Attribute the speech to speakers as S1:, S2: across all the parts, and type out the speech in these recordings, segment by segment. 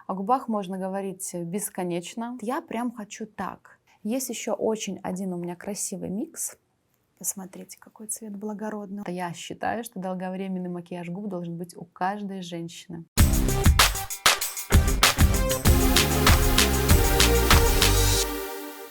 S1: О губах можно говорить бесконечно. Я прям хочу так. Есть еще очень один у меня красивый микс. Посмотрите, какой цвет благородный. Я считаю, что долговременный макияж губ должен быть у каждой женщины.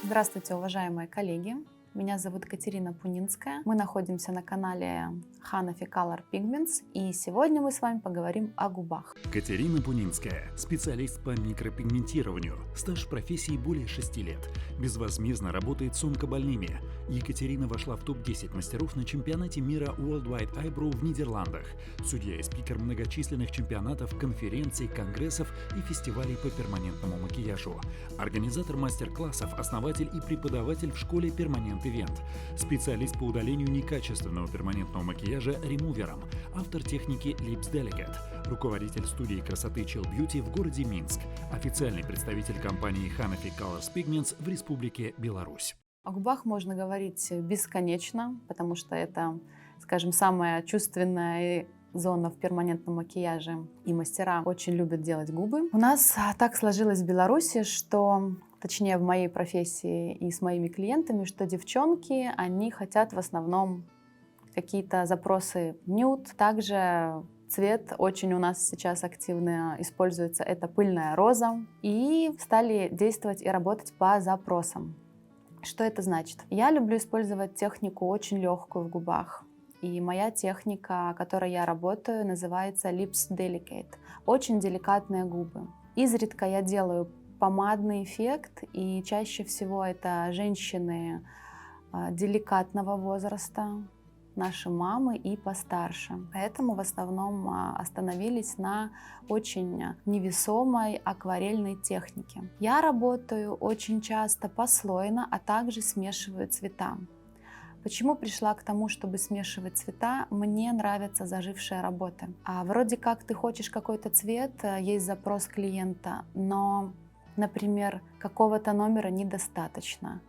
S1: Здравствуйте, уважаемые коллеги! Меня зовут Катерина Пунинская. Мы находимся на канале Hanafi Color Pigments, и сегодня мы с вами поговорим о губах.
S2: Катерина Пунинская, специалист по микропигментированию, стаж в профессии более 6 лет, безвозмездно работает с онкобольными. Екатерина вошла в топ-10 мастеров на чемпионате мира Worldwide Eyebrow в Нидерландах, судья и спикер многочисленных чемпионатов, конференций, конгрессов и фестивалей по перманентному макияжу, организатор мастер-классов, основатель и преподаватель в школе Permanent Event, специалист по удалению некачественного перманентного макияжа ремувером, автор техники Lips Delicate, руководитель студии красоты Chill Beauty в городе Минск, официальный представитель компании Hanafi Color Pigments в Республике Беларусь.
S1: О губах можно говорить бесконечно, потому что это, скажем, самая чувственная зона в перманентном макияже, и мастера очень любят делать губы. У нас так сложилось в Беларуси, что, точнее в моей профессии и с моими клиентами, что девчонки, они хотят в основном какие-то запросы нюд. Также цвет очень у нас сейчас активно используется, это пыльная роза. И стали действовать и работать по запросам. Что это значит? Я люблю использовать технику очень легкую в губах. И моя техника, которой я работаю, называется Lips Delicate. Очень деликатные губы. Изредка я делаю помадный эффект, и чаще всего это женщины деликатного возраста, наши мамы и постарше. Поэтому в основном остановились на очень невесомой акварельной технике. Я работаю очень часто послойно, а также смешиваю цвета. Почему пришла к тому, чтобы смешивать цвета? Мне нравятся зажившие работы. Вроде как ты хочешь какой-то цвет, есть запрос клиента, но, например, какого-то номера недостаточно.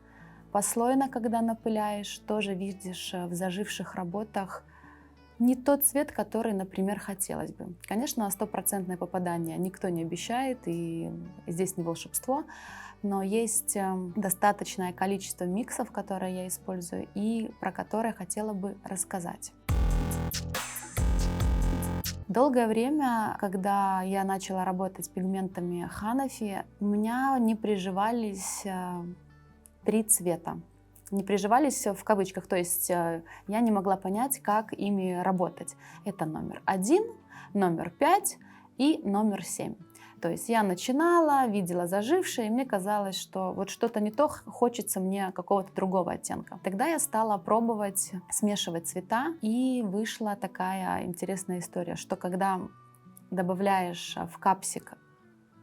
S1: Послойно, когда напыляешь, тоже видишь в заживших работах не тот цвет, который, например, хотелось бы. Конечно, 100% попадание никто не обещает, и здесь не волшебство, но есть достаточное количество миксов, которые я использую и про которые хотела бы рассказать. Долгое время, когда я начала работать с пигментами Hanafi, у меня не приживались 3 цвета. Не приживались в кавычках, то есть я не могла понять, как ими работать. Это номер 1, номер 5 и номер 7. То есть я начинала, видела зажившие, и мне казалось, что вот что-то не то, хочется мне какого-то другого оттенка. Тогда я стала пробовать смешивать цвета, и вышла такая интересная история, что когда добавляешь в капсик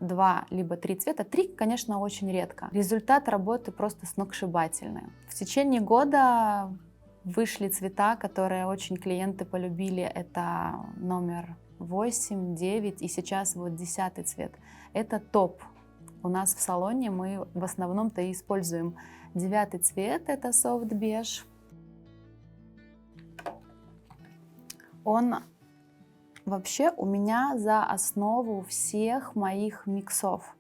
S1: 2 либо 3 цвета. 3, конечно, очень редко. Результат работы просто сногсшибательный. В течение года вышли цвета, которые очень клиенты полюбили. Это номер 8, 9 и сейчас вот 10 цвет. Это топ. У нас в салоне мы в основном-то и используем 9 цвет, это Soft Beige. Он вообще у меня за основу всех моих миксов.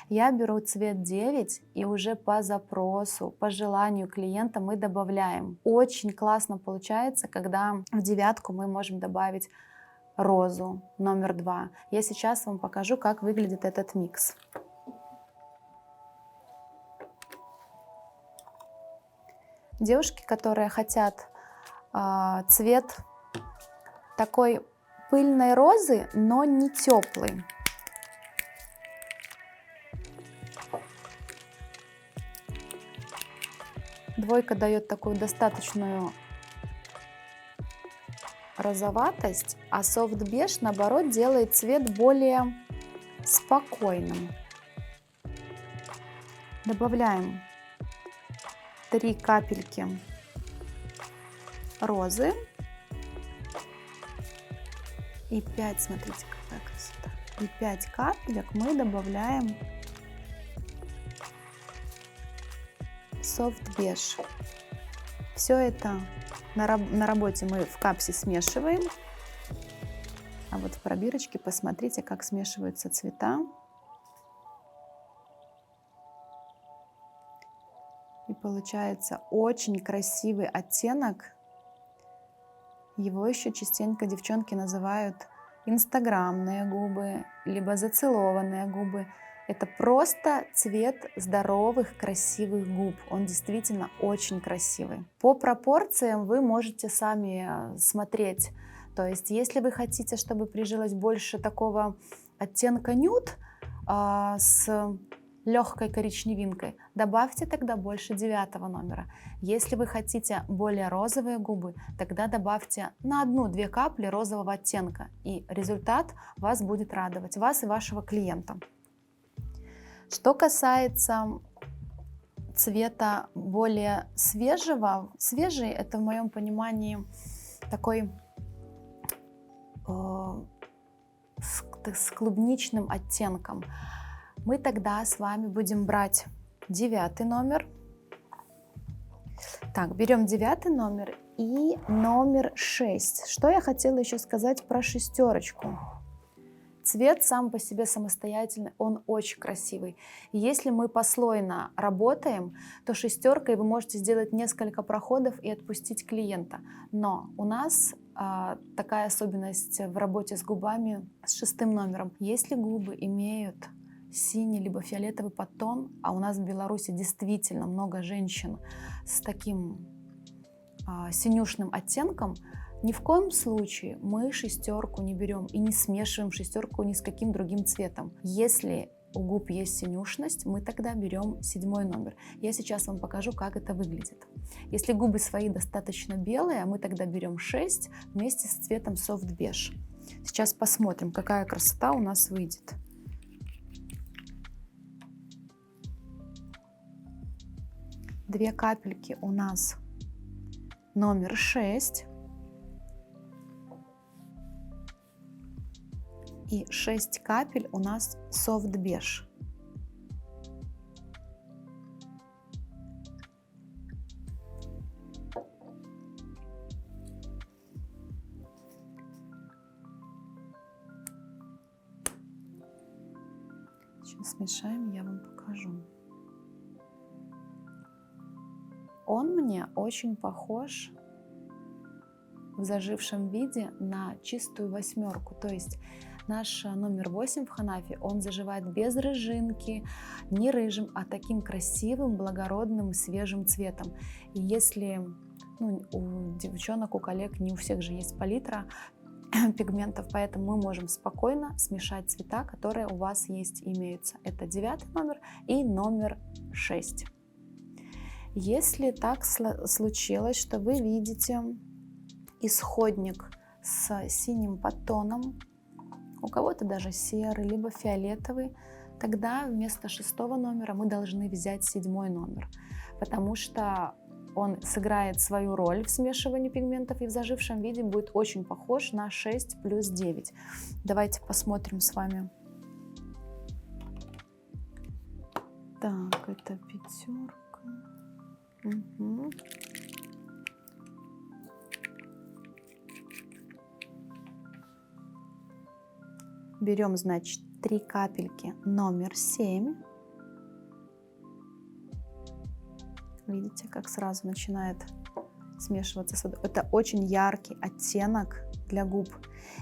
S1: Я беру цвет 9 и уже по запросу, по желанию клиента мы добавляем. Очень классно получается, когда в 9 мы можем добавить розу номер 2. Я сейчас вам покажу, как выглядит этот микс. Девушки, которые хотят цвет такой пыльной розы, но не теплый. Двойка дает такую достаточную розоватость, а Soft Beige, наоборот, делает цвет более спокойным. Добавляем 3 капельки розы. И 5, смотрите, какая красота. И 5 капелек мы добавляем Soft Beige. Все это на работе мы в капсе смешиваем. А вот в пробирочке посмотрите, как смешиваются цвета. И получается очень красивый оттенок. Его еще частенько девчонки называют инстаграмные губы, либо зацелованные губы. Это просто цвет здоровых, красивых губ. Он действительно очень красивый. По пропорциям вы можете сами смотреть. То есть, если вы хотите, чтобы прижилось больше такого оттенка нюд с легкой коричневинкой, добавьте тогда больше 9 номера. Если вы хотите более розовые губы, тогда добавьте на 1-2 капли розового оттенка, и результат вас будет радовать, вас и вашего клиента. Что касается цвета более свежего, свежий — это в моем понимании такой с клубничным оттенком. Мы тогда с вами будем брать 9 номер. Так, берем 9 номер и номер 6. Что я хотела еще сказать про шестерочку. Цвет сам по себе самостоятельный, он очень красивый. И если мы послойно работаем, то шестеркой вы можете сделать несколько проходов и отпустить клиента. Но у нас такая особенность в работе с губами с 6 номером. Если губы имеют синий либо фиолетовый подтон, а у нас в Беларуси действительно много женщин с таким синюшным оттенком, ни в коем случае мы шестерку не берем и не смешиваем шестерку ни с каким другим цветом. Если у губ есть синюшность, мы тогда берем 7 номер. Я сейчас вам покажу, как это выглядит. Если губы свои достаточно белые, мы тогда берем 6 вместе с цветом Soft Beige. Сейчас посмотрим, какая красота у нас выйдет. Две капельки у нас номер 6 и 6 капель у нас Soft Beige. Сейчас смешаем, я вам покажу. Он мне очень похож в зажившем виде на чистую 8. То есть наш номер 8 в Ханафе, он заживает без рыжинки, не рыжим, а таким красивым, благородным, свежим цветом. И если у девчонок, у коллег, не у всех же есть палитра пигментов, поэтому мы можем спокойно смешать цвета, которые у вас есть и имеются. Это 9 номер и номер 6. Если так случилось, что вы видите исходник с синим подтоном, у кого-то даже серый, либо фиолетовый, тогда вместо 6 номера мы должны взять 7 номер, потому что он сыграет свою роль в смешивании пигментов и в зажившем виде будет очень похож на 6 плюс 9. Давайте посмотрим с вами. Так, это 5. Угу. Берем, значит, 3 капельки номер 7. Видите, как сразу начинает смешиваться с водой. Это очень яркий оттенок для губ.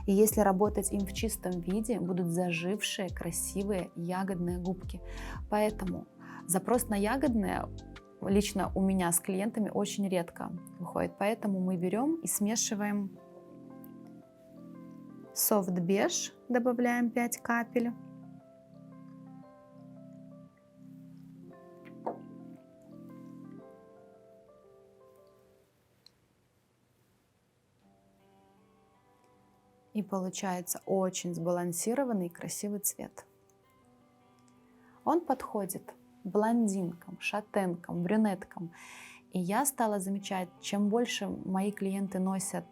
S1: И если работать им в чистом виде, будут зажившие, красивые ягодные губки. Поэтому запрос на ягодные лично у меня с клиентами очень редко выходит. Поэтому мы берем и смешиваем Soft Beige, добавляем 5 капель. И получается очень сбалансированный и красивый цвет. Он подходит блондинкам, шатенкам, брюнеткам. И я стала замечать, чем больше мои клиенты носят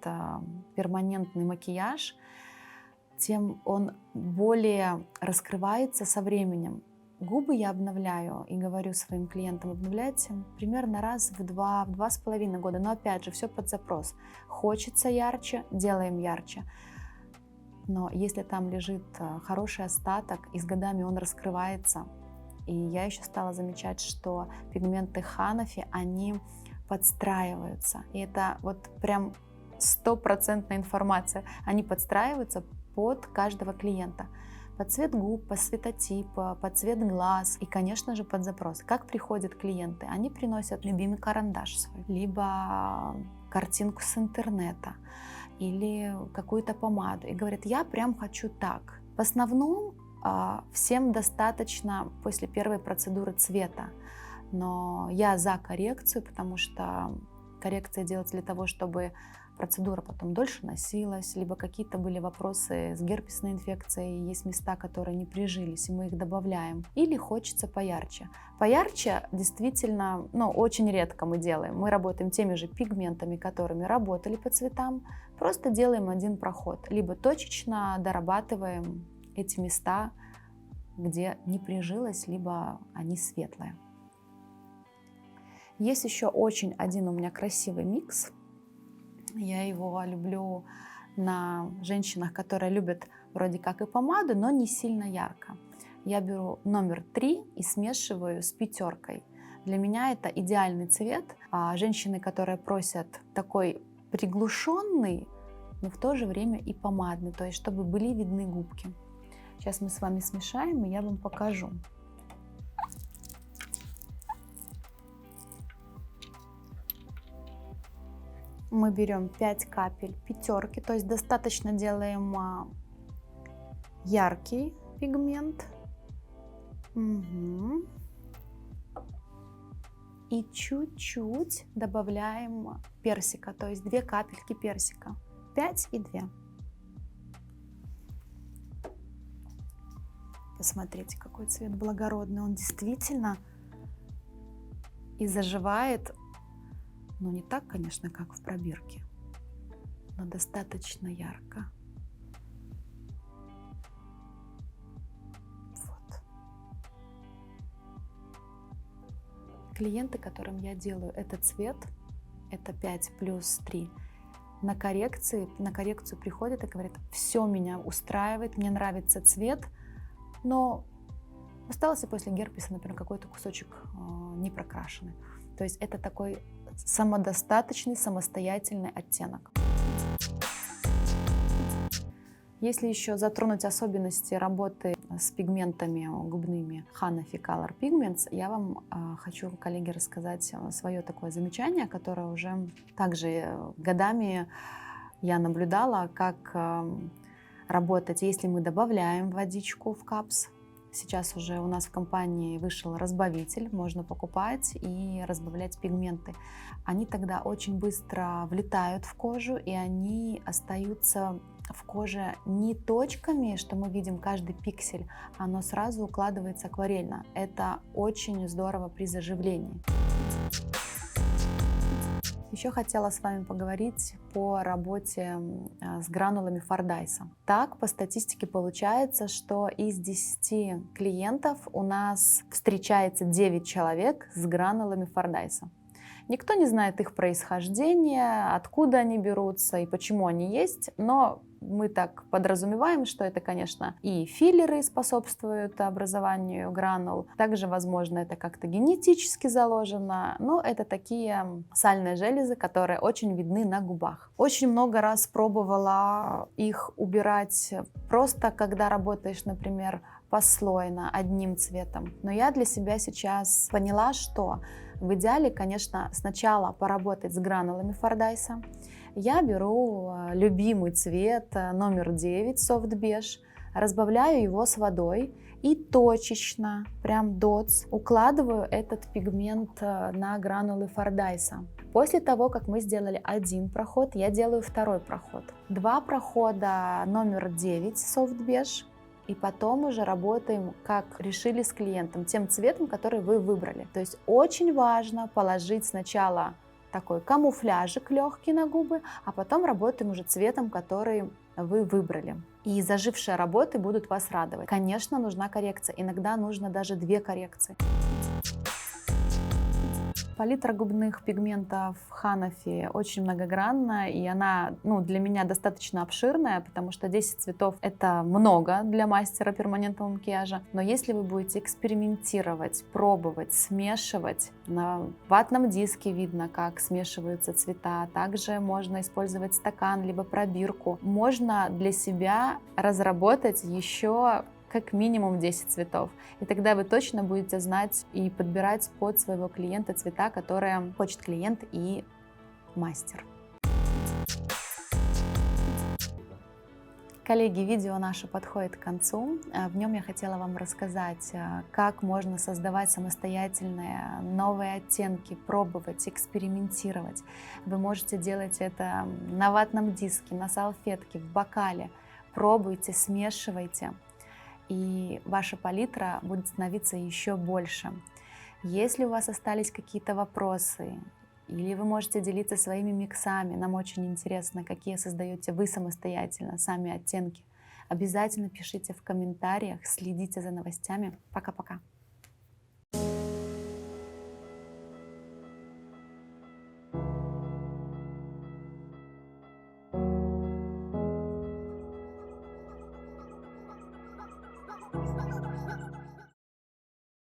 S1: перманентный макияж, тем он более раскрывается со временем. Губы я обновляю и говорю своим клиентам, обновляйте примерно раз в 2-2,5 года. Но опять же, все под запрос. Хочется ярче, делаем ярче. Но если там лежит хороший остаток, и с годами он раскрывается, И я еще стала замечать, что пигменты Ханафи, они подстраиваются. И это вот прям стопроцентная информация. Они подстраиваются под каждого клиента. Под цвет губ, по светотипу, под цвет глаз и, конечно же, под запрос. Как приходят клиенты? Они приносят любимый карандаш свой, либо картинку с интернета, или какую-то помаду. И говорят, я прям хочу так. В основном всем достаточно после первой процедуры цвета. Но я за коррекцию, потому что коррекция делается для того, чтобы процедура потом дольше носилась, либо какие-то были вопросы с герпесной инфекцией, есть места, которые не прижились, и мы их добавляем. Или хочется поярче. Поярче действительно, очень редко мы делаем. Мы работаем теми же пигментами, которыми работали по цветам, просто делаем один проход. Либо точечно дорабатываем эти места, где не прижилось, либо они светлые. Есть еще очень один у меня красивый микс. Я его люблю на женщинах, которые любят вроде как и помаду, но не сильно ярко. Я беру номер 3 и смешиваю с 5. Для меня это идеальный цвет. Женщины, которые просят такой приглушенный, но в то же время и помадный, то есть чтобы были видны губки. Сейчас мы с вами смешаем, и я вам покажу. Мы берем 5 капель 5, то есть достаточно делаем яркий пигмент. Угу. И чуть-чуть добавляем персика, то есть 2 капельки персика. 5 и 2. Посмотрите, какой цвет благородный. Он действительно и заживает. Не так, конечно, как в пробирке, но достаточно ярко. Вот. Клиенты, которым я делаю этот цвет, это 5 плюс 3, на коррекцию приходят и говорят, все меня устраивает, мне нравится цвет, но остался после герпеса, например, какой-то кусочек не прокрашенный. То есть это такой самодостаточный, самостоятельный оттенок. Если еще затронуть особенности работы с пигментами губными Hanafi Color Pigments, я вам хочу, коллеги, рассказать свое такое замечание, которое уже также годами я наблюдала, как работать, если мы добавляем водичку в капс. Сейчас уже у нас в компании вышел разбавитель, можно покупать и разбавлять пигменты. Они тогда очень быстро влетают в кожу, и они остаются в коже не точками, что мы видим каждый пиксель, оно сразу укладывается акварельно. Это очень здорово при заживлении. Еще хотела с вами поговорить по работе с гранулами Фордайса. Так, по статистике получается, что из 10 клиентов у нас встречается 9 человек с гранулами Фордайса. Никто не знает их происхождение, откуда они берутся и почему они есть, но мы так подразумеваем, что это, конечно, и филлеры способствуют образованию гранул. Также, возможно, это как-то генетически заложено, но это такие сальные железы, которые очень видны на губах. Очень много раз пробовала их убирать просто, когда работаешь, например, послойно, одним цветом. Но я для себя сейчас поняла, что в идеале, конечно, сначала поработать с гранулами Фордайса. Я беру любимый цвет номер 9, Soft Beige, разбавляю его с водой и точечно, прям дотс, укладываю этот пигмент на гранулы Фордайса. После того, как мы сделали один проход, я делаю второй проход. 2 прохода номер 9, Soft Beige, и потом уже работаем, как решили с клиентом, тем цветом, который вы выбрали. То есть очень важно положить сначала такой камуфляжик легкий на губы, а потом работаем уже цветом, который вы выбрали. И зажившие работы будут вас радовать. Конечно, нужна коррекция. Иногда нужно даже 2 коррекции. Палитра губных пигментов Hanafi очень многогранна, и она, для меня достаточно обширная, потому что 10 цветов — это много для мастера перманентного макияжа. Но если вы будете экспериментировать, пробовать, смешивать, на ватном диске видно, как смешиваются цвета. Также можно использовать стакан, либо пробирку. Можно для себя разработать еще как минимум 10 цветов. И тогда вы точно будете знать и подбирать под своего клиента цвета, которые хочет клиент и мастер. Коллеги, видео наше подходит к концу. В нем я хотела вам рассказать, как можно создавать самостоятельные новые оттенки, пробовать, экспериментировать. Вы можете делать это на ватном диске, на салфетке, в бокале. Пробуйте, смешивайте, и ваша палитра будет становиться еще больше. Если у вас остались какие-то вопросы, или вы можете делиться своими миксами, нам очень интересно, какие создаете вы самостоятельно, сами оттенки, обязательно пишите в комментариях, следите за новостями. Пока-пока!